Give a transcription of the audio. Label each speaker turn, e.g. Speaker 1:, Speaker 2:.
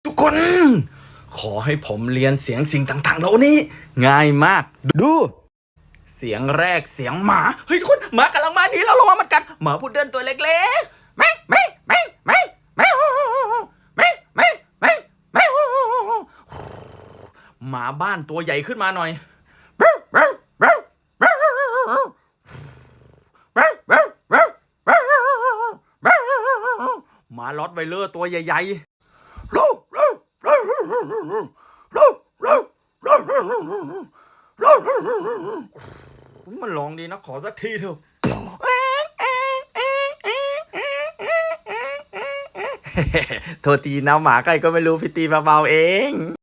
Speaker 1: ทุกคนขอให้ผมเรียนเสียงสิ่งต่างๆเหล่านี้ง่ายมากดูเสียงแรกเสียงหมาเฮ้ยทุกคนหมากำลังมาหนีแล้วระวังมันกัดหมาพุดเดิ้ลตัวเล็กๆแม่หมาบ้านตัวใหญ่ขึ้นมาหน่อยหมาล็อตไวเลอร์ตัวใหญ่ๆมันลองดีนะขอสักทีเถอะโทษทีนะหมาใครก็ไม่รู้พี่ตีเบาๆเอง